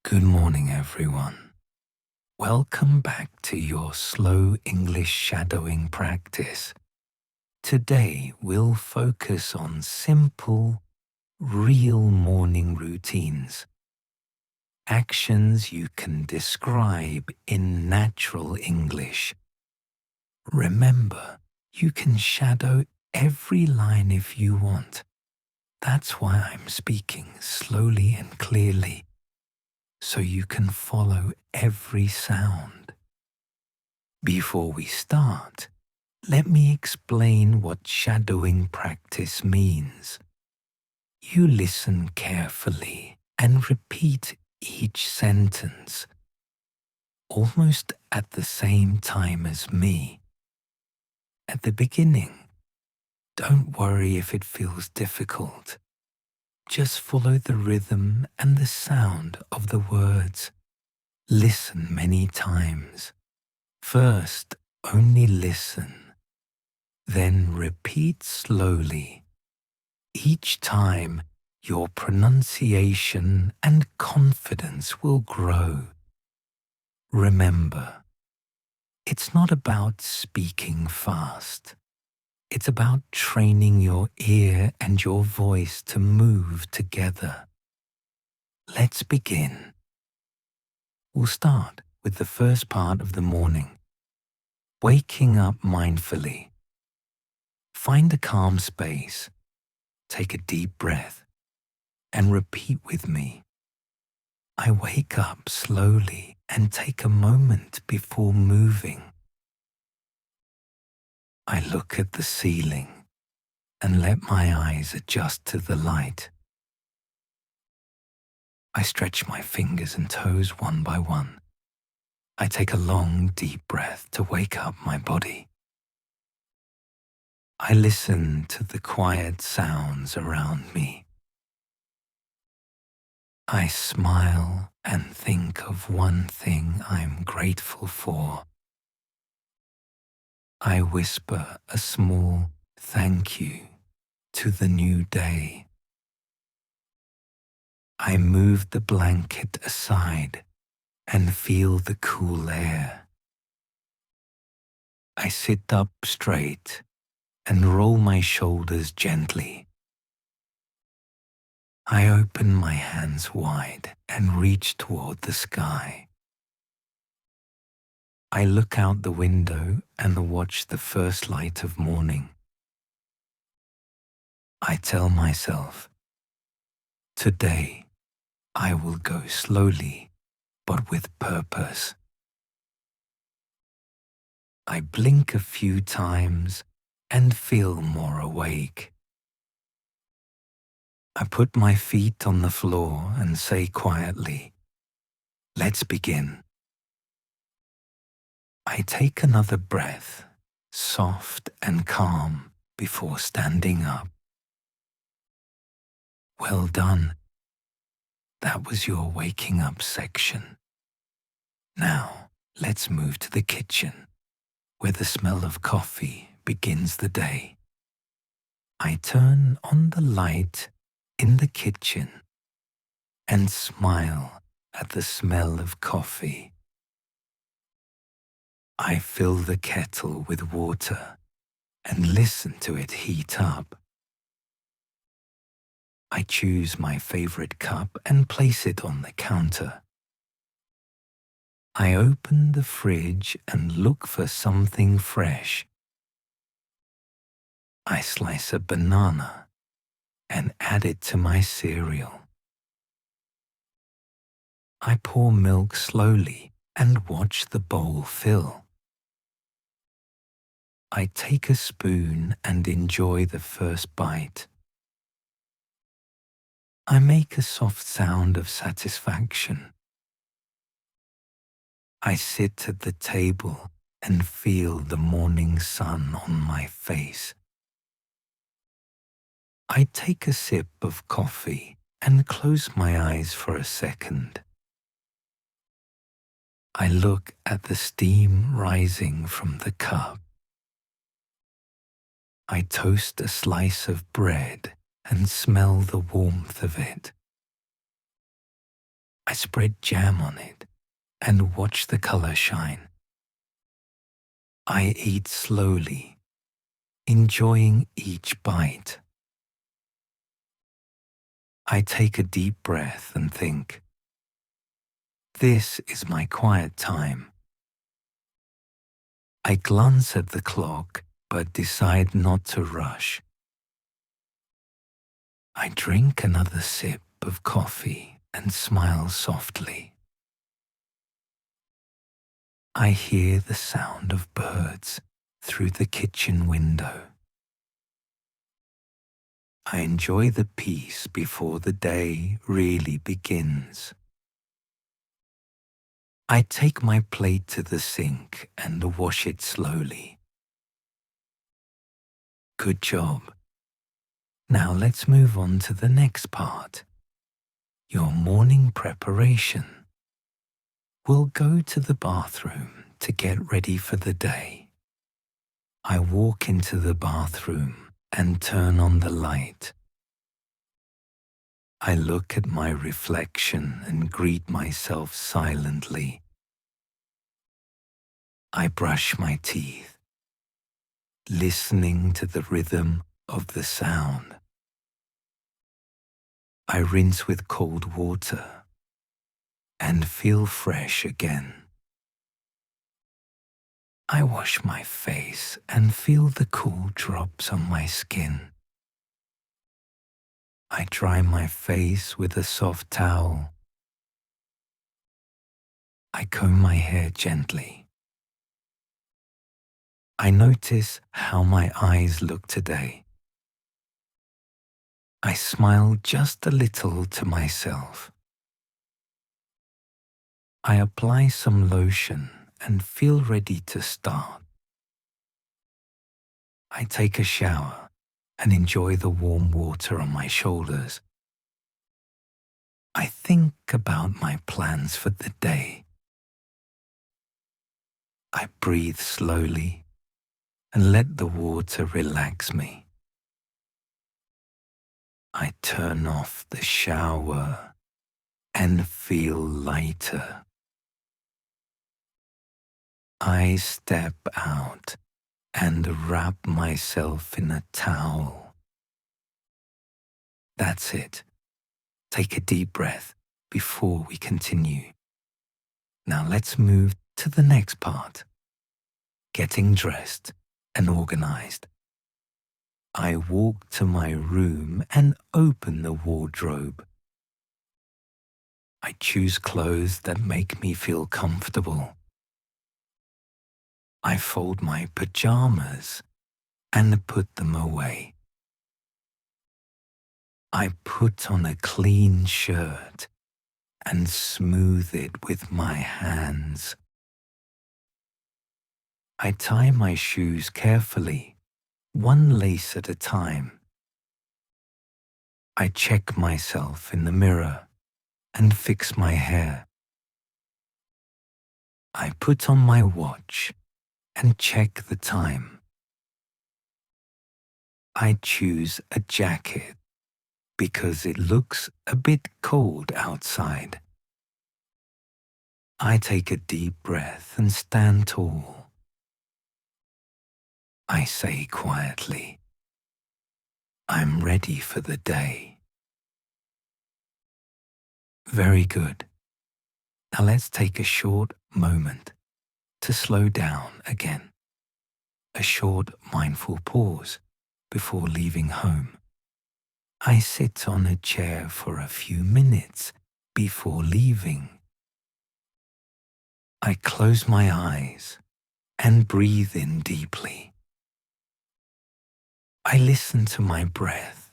Good morning, everyone. Welcome back to your slow English shadowing practice. Today, we'll focus on simple, real morning routines. Actions you can describe in natural English. Remember, you can shadow every line if you want. That's why I'm speaking slowly and clearly, so you can follow every sound. Before we start, let me explain what shadowing practice means. You listen carefully and repeat each sentence, almost at the same time as me. At the beginning, don't worry if it feels difficult. Just follow the rhythm and the sound of the words. Listen many times. First, only listen. Then repeat slowly. Each time, your pronunciation and confidence will grow. Remember, it's not about speaking fast. It's about training your ear and your voice to move together. Let's begin. We'll start with the first part of the morning. Waking up mindfully. Find a calm space. Take a deep breath and repeat with me. I wake up slowly and take a moment before moving. I look at the ceiling and let my eyes adjust to the light. I stretch my fingers and toes one by one. I take a long, deep breath to wake up my body. I listen to the quiet sounds around me. I smile and think of one thing I'm grateful for. I whisper a small thank you to the new day. I move the blanket aside and feel the cool air. I sit up straight and roll my shoulders gently. I open my hands wide and reach toward the sky. I look out the window and watch the first light of morning. I tell myself, today I will go slowly but with purpose. I blink a few times and feel more awake. I put my feet on the floor and say quietly, let's begin. I take another breath, soft and calm, before standing up. Well done. That was your waking up section. Now, let's move to the kitchen, where the smell of coffee begins the day. I turn on the light in the kitchen and smile at the smell of coffee. I fill the kettle with water and listen to it heat up. I choose my favorite cup and place it on the counter. I open the fridge and look for something fresh. I slice a banana and add it to my cereal. I pour milk slowly and watch the bowl fill. I take a spoon and enjoy the first bite. I make a soft sound of satisfaction. I sit at the table and feel the morning sun on my face. I take a sip of coffee and close my eyes for a second. I look at the steam rising from the cup. I toast a slice of bread and smell the warmth of it. I spread jam on it and watch the color shine. I eat slowly, enjoying each bite. I take a deep breath and think, this is my quiet time. I glance at the clock but decide not to rush. I drink another sip of coffee and smile softly. I hear the sound of birds through the kitchen window. I enjoy the peace before the day really begins. I take my plate to the sink and wash it slowly. Good job. Now let's move on to the next part. Your morning preparation. We'll go to the bathroom to get ready for the day. I walk into the bathroom and turn on the light. I look at my reflection and greet myself silently. I brush my teeth, listening to the rhythm of the sound. I rinse with cold water and feel fresh again. I wash my face and feel the cool drops on my skin. I dry my face with a soft towel. I comb my hair gently. I notice how my eyes look today. I smile just a little to myself. I apply some lotion and feel ready to start. I take a shower and enjoy the warm water on my shoulders. I think about my plans for the day. I breathe slowly and let the water relax me. I turn off the shower and feel lighter. I step out and wrap myself in a towel. That's it. Take a deep breath before we continue. Now let's move to the next part. Getting dressed and organized. I walk to my room and open the wardrobe. I choose clothes that make me feel comfortable. I fold my pajamas and put them away. I put on a clean shirt and smooth it with my hands. I tie my shoes carefully, one lace at a time. I check myself in the mirror and fix my hair. I put on my watch and check the time. I choose a jacket because it looks a bit cold outside. I take a deep breath and stand tall. I say quietly, I'm ready for the day. Very good. Now let's take a short moment to slow down again. A short mindful pause before leaving home. I sit on a chair for a few minutes before leaving. I close my eyes and breathe in deeply. I listen to my breath,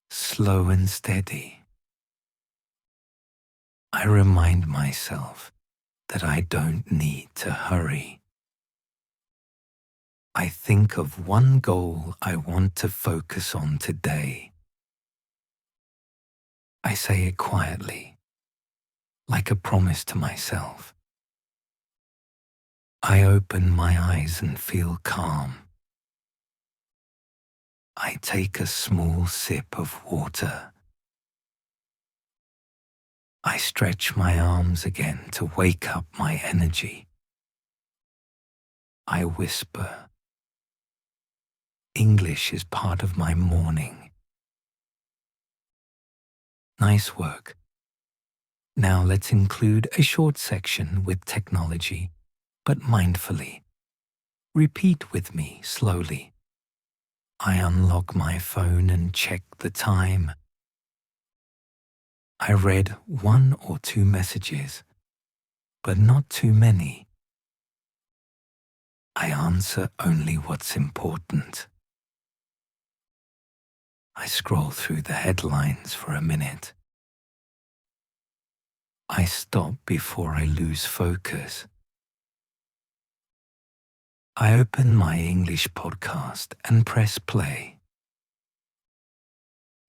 slow and steady. I remind myself that I don't need to hurry. I think of one goal I want to focus on today. I say it quietly, like a promise to myself. I open my eyes and feel calm. I take a small sip of water. I stretch my arms again to wake up my energy. I whisper, English is part of my morning. Nice work. Now let's include a short section with technology, but mindfully. Repeat with me slowly. I unlock my phone and check the time. I read 1 or 2 messages, but not too many. I answer only what's important. I scroll through the headlines for a minute. I stop before I lose focus. I open my English podcast and press play.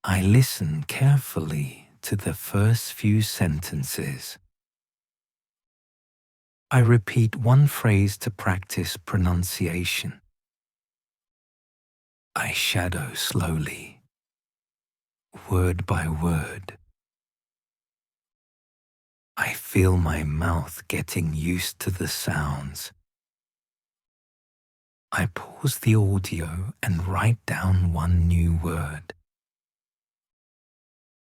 I listen carefully to the first few sentences. I repeat one phrase to practice pronunciation. I shadow slowly, word by word. I feel my mouth getting used to the sounds. I pause the audio and write down one new word.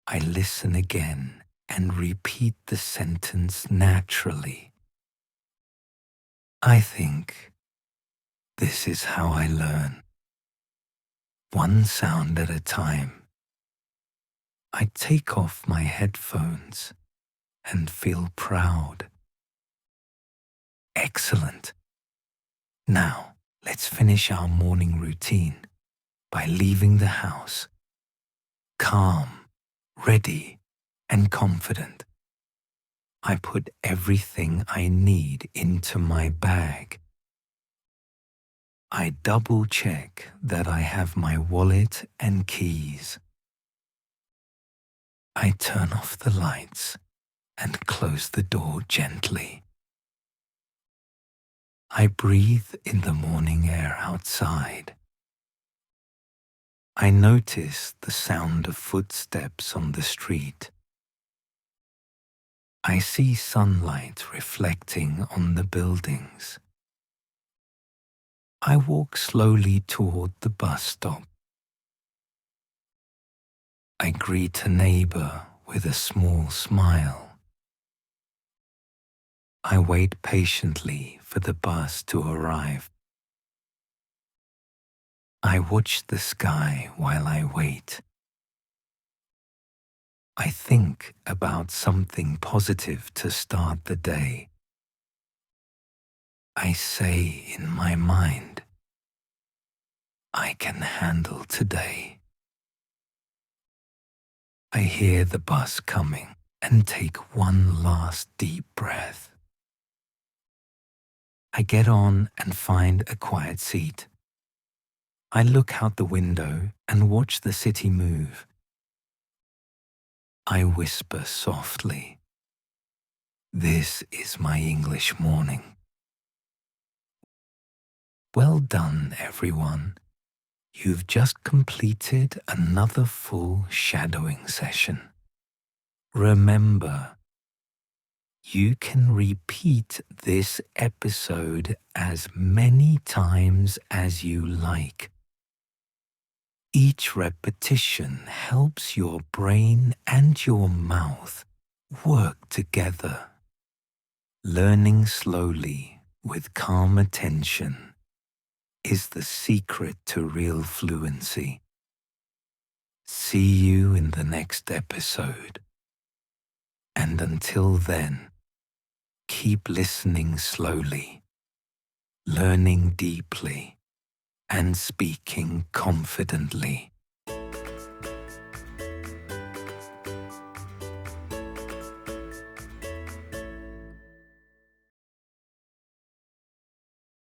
I listen again and repeat the sentence naturally. I think this is how I learn. One sound at a time. I take off my headphones and feel proud. Excellent. Now, let's finish our morning routine by leaving the house calm, ready, and confident. I put everything I need into my bag. I double-check that I have my wallet and keys. I turn off the lights and close the door gently. I breathe in the morning air outside. I notice the sound of footsteps on the street. I see sunlight reflecting on the buildings. I walk slowly toward the bus stop. I greet a neighbor with a small smile. I wait patiently for the bus to arrive. I watch the sky while I wait. I think about something positive to start the day. I say in my mind, I can handle today. I hear the bus coming and take one last deep breath. I get on and find a quiet seat. I look out the window and watch the city move. I whisper softly, this is my English morning. Well done, everyone. You've just completed another full shadowing session. Remember, you can repeat this episode as many times as you like. Each repetition helps your brain and your mouth work together. Learning slowly with calm attention is the secret to real fluency. See you in the next episode. And until then, keep listening slowly, learning deeply, and speaking confidently.